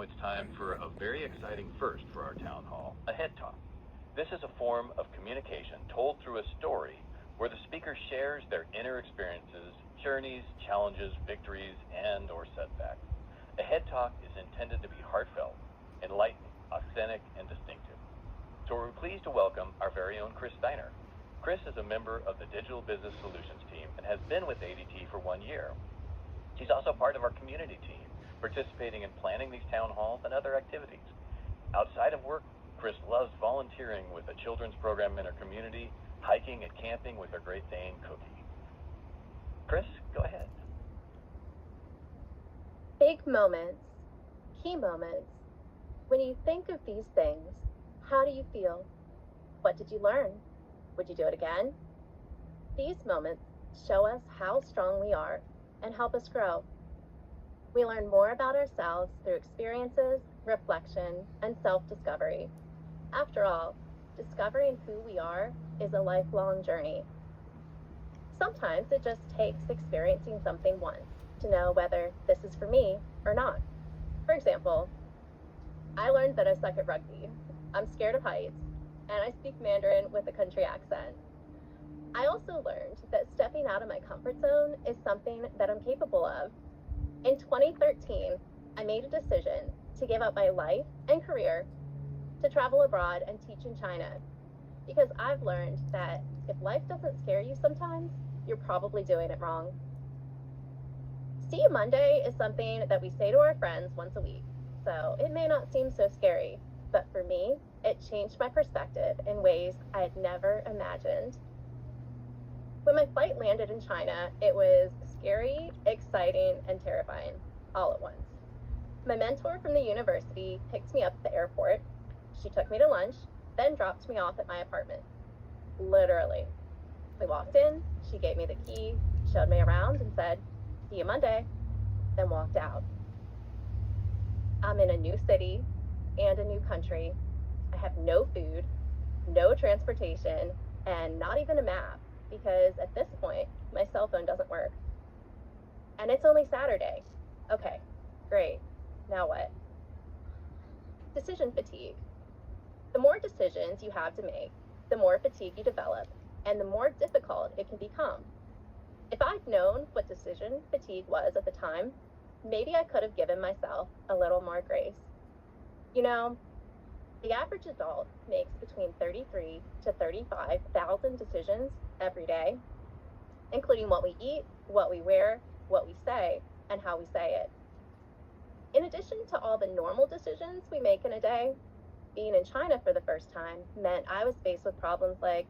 it's time for a very exciting first for our town hall, a head talk. This is a form of communication told through a story where the speaker shares their inner experiences, journeys, challenges, victories, and or setbacks. A head talk is intended to be heartfelt, enlightening, authentic, and distinctive. So we're pleased to welcome our very own Chris Steiner. Chris is a member of the Digital Business Solutions team and has been with ADT for 1 year. She's also part of our community team, participating in planning these town halls and other activities. Outside of work, Chris loves volunteering with a children's program in her community, hiking and camping with her Great Dane, Cookie. Chris, go ahead. Big moments, key moments. When you think of these things, how do you feel? What did you learn? Would you do it again? These moments show us how strong we are and help us grow. We learn more about ourselves through experiences, reflection, and self-discovery. After all, discovering who we are is a lifelong journey. Sometimes it just takes experiencing something once to know whether this is for me or not. For example, I learned that I suck at rugby. I'm scared of heights, and I speak Mandarin with a country accent. I also learned that stepping out of my comfort zone is something that I'm capable of. In 2013, I made a decision to give up my life and career to travel abroad and teach in China, because I've learned that if life doesn't scare you sometimes, you're probably doing it wrong. See You Monday is something that we say to our friends once a week, so it may not seem so scary, but for me, it changed my perspective in ways I had never imagined. When my flight landed in China, it was scary, exciting, and terrifying all at once. My mentor from the university picked me up at the airport. She took me to lunch, then dropped me off at my apartment. Literally. We walked in, she gave me the key, showed me around, and said, "See you Monday," then walked out. I'm in a new city and a new country. I have no food, no transportation, and not even a map, because at this point, my cell phone doesn't work. And it's only Saturday. Okay, great. Now what? Decision fatigue. The more decisions you have to make, the more fatigue you develop, and the more difficult it can become. If I'd known what decision fatigue was at the time, maybe I could have given myself a little more grace. You know, the average adult makes between 33 to 35,000 decisions every day, including what we eat, what we wear, what we say, and how we say it. In addition to all the normal decisions we make in a day, being in China for the first time meant I was faced with problems like,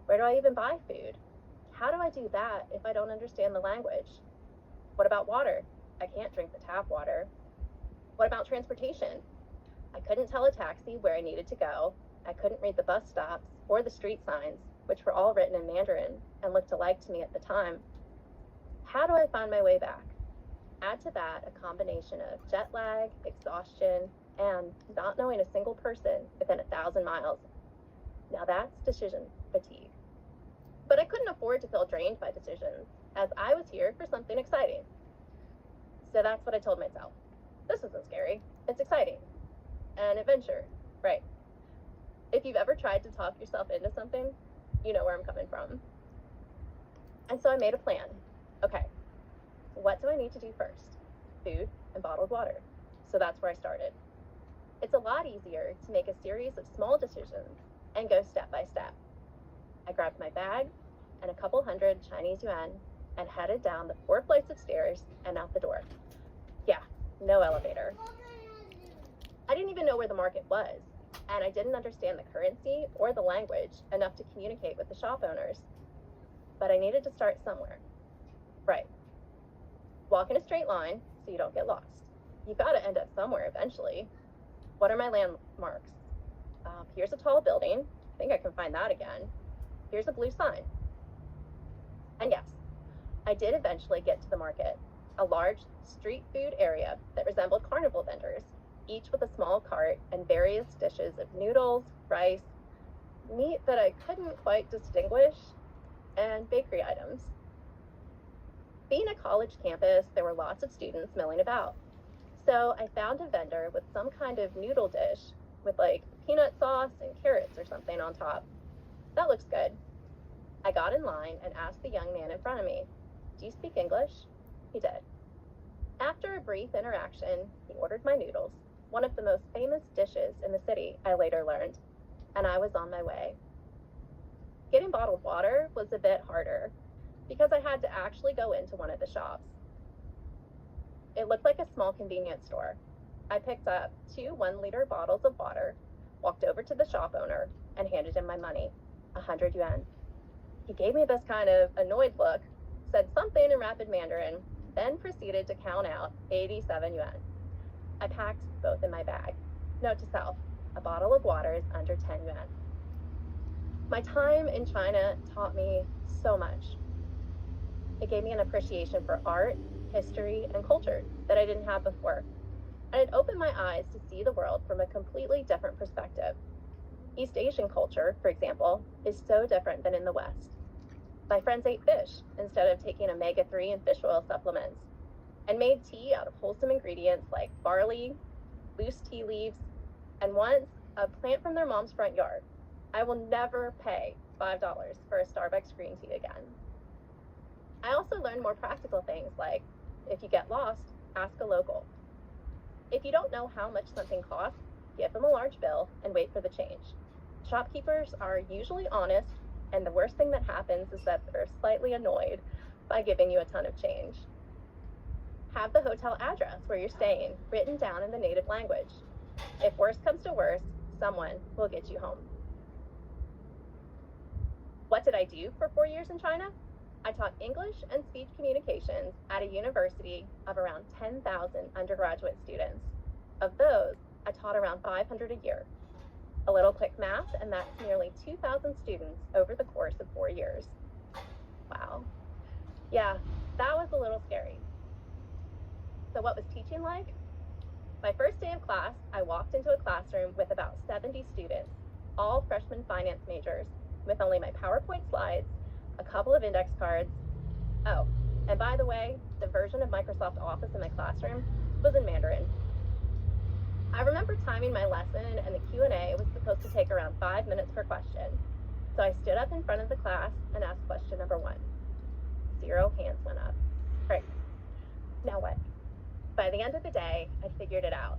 where do I even buy food? How do I do that if I don't understand the language? What about water? I can't drink the tap water. What about transportation? I couldn't tell a taxi where I needed to go. I couldn't read the bus stops or the street signs, which were all written in Mandarin and looked alike to me at the time. How do I find my way back? Add to that a combination of jet lag, exhaustion, and not knowing a single person within 1,000 miles. Now that's decision fatigue. But I couldn't afford to feel drained by decisions, as I was here for something exciting. So that's what I told myself. This isn't scary, it's exciting. An adventure, right? If you've ever tried to talk yourself into something, you know where I'm coming from. And so I made a plan. Okay, what do I need to do first? Food and bottled water. So that's where I started. It's a lot easier to make a series of small decisions and go step by step. I grabbed my bag and a couple hundred Chinese yuan and headed down the 4 flights of stairs and out the door. Yeah, no elevator. I didn't even know where the market was, and I didn't understand the currency or the language enough to communicate with the shop owners. But I needed to start somewhere. Right. Walk in a straight line so you don't get lost. You gotta end up somewhere eventually. What are my landmarks? Here's a tall building. I think I can find that again. Here's a blue sign. And yes, I did eventually get to the market, a large street food area that resembled carnival vendors, each with a small cart and various dishes of noodles, rice, meat that I couldn't quite distinguish, and bakery items. Being a college campus, there were lots of students milling about. So I found a vendor with some kind of noodle dish with like peanut sauce and carrots or something on top. That looks good. I got in line and asked the young man in front of me, "Do you speak English?" He did. After a brief interaction, he ordered my noodles, one of the most famous dishes in the city, I later learned, and I was on my way. Getting bottled water was a bit harder because I had to actually go into one of the shops. It looked like a small convenience store. I picked up 2 1-liter bottles of water, walked over to the shop owner, and handed him my money, 100 yuan. He gave me this kind of annoyed look, said something in rapid Mandarin, then proceeded to count out 87 yuan. I packed both in my bag. Note to self, a bottle of water is under 10 yuan. My time in China taught me so much. It gave me an appreciation for art, history, and culture that I didn't have before. And it opened my eyes to see the world from a completely different perspective. East Asian culture, for example, is so different than in the West. My friends ate fish instead of taking omega-3 and fish oil supplements, and made tea out of wholesome ingredients like barley, loose tea leaves, and once, a plant from their mom's front yard. I will never pay $5 for a Starbucks green tea again. I also learned more practical things like, if you get lost, ask a local. If you don't know how much something costs, give them a large bill and wait for the change. Shopkeepers are usually honest, and the worst thing that happens is that they're slightly annoyed by giving you a ton of change. Have the hotel address where you're staying written down in the native language. If worse comes to worse, someone will get you home. What did I do for 4 years in China? I taught English and speech communications at a university of around 10,000 undergraduate students. Of those, I taught around 500 a year. A little quick math, and that's nearly 2,000 students over the course of 4 years. Wow. Yeah, that was a little scary. So what was teaching like? My first day of class, I walked into a classroom with about 70 students, all freshman finance majors, with only my PowerPoint slides, a couple of index cards. Oh, and by the way, the version of Microsoft Office in my classroom was in Mandarin. I remember timing my lesson, and the Q&A was supposed to take around 5 minutes per question. So I stood up in front of the class and asked question number 1. 0 hands went up. Great. Now what? By the end of the day, I figured it out.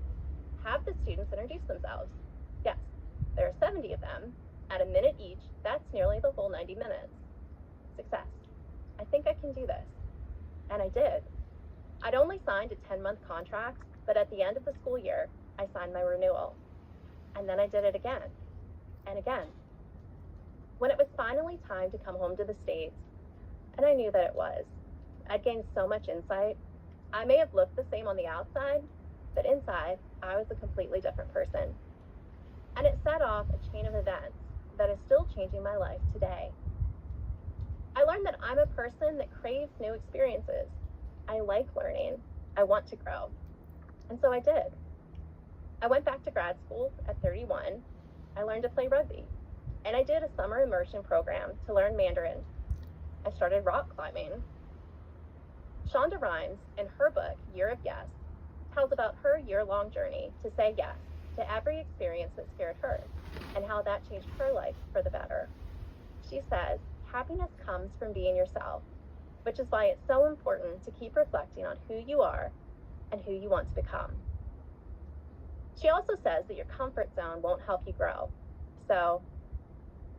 Have the students introduce themselves. Yes, there are 70 of them. At a minute each, that's nearly the whole 90 minutes. Success. I think I can do this. And I did. I'd only signed a 10-month contract, but at the end of the school year, I signed my renewal. And then I did it again and again. When it was finally time to come home to the States, and I knew that it was, I'd gained so much insight. I may have looked the same on the outside, but inside, I was a completely different person. And it set off a chain of events that is still changing my life today. I learned that I'm a person that craves new experiences. I like learning. I want to grow. And so I did. I went back to grad school at 31. I learned to play rugby. And I did a summer immersion program to learn Mandarin. I started rock climbing. Shonda Rhimes, in her book, Year of Yes, tells about her year-long journey to say yes to every experience that scared her and how that changed her life for the better. She says, happiness comes from being yourself, which is why it's so important to keep reflecting on who you are and who you want to become. She also says that your comfort zone won't help you grow. So,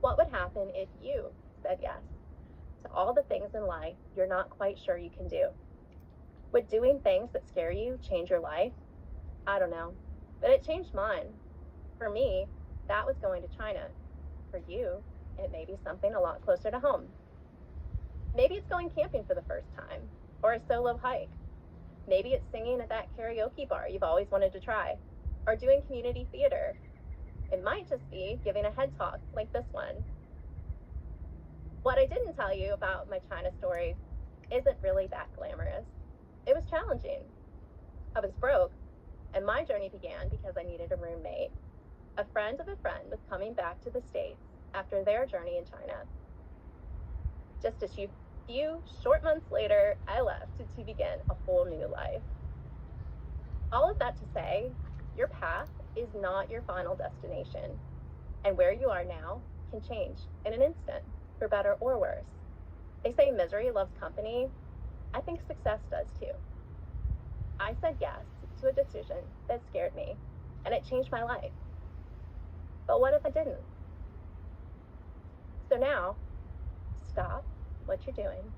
what would happen if you said yes to all the things in life you're not quite sure you can do? Would doing things that scare you change your life? I don't know, but it changed mine. For me, that was going to China. For you, it may be something a lot closer to home. Maybe it's going camping for the first time, or a solo hike. Maybe it's singing at that karaoke bar you've always wanted to try, or doing community theater. It might just be giving a head talk like this one. What I didn't tell you about my China story isn't really that glamorous. It was challenging. I was broke, and my journey began because I needed a roommate. A friend of a friend was coming back to the States after their journey in China. Just a few short months later, I left to begin a whole new life. All of that to say, your path is not your final destination, and where you are now can change in an instant, for better or worse. They say misery loves company. I think success does too. I said yes to a decision that scared me, and it changed my life. But what if I didn't? So now, stop what you're doing,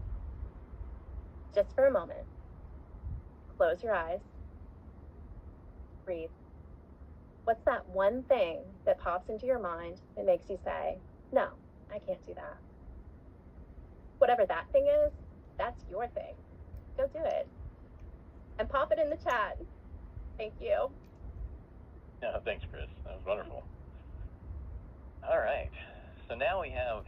just for a moment. Close your eyes. Breathe. What's that one thing that pops into your mind that makes you say, no, I can't do that? Whatever that thing is, that's your thing. Go do it. And pop it in the chat. Thank you. Yeah, thanks, Chris. That was wonderful. All right. So now we have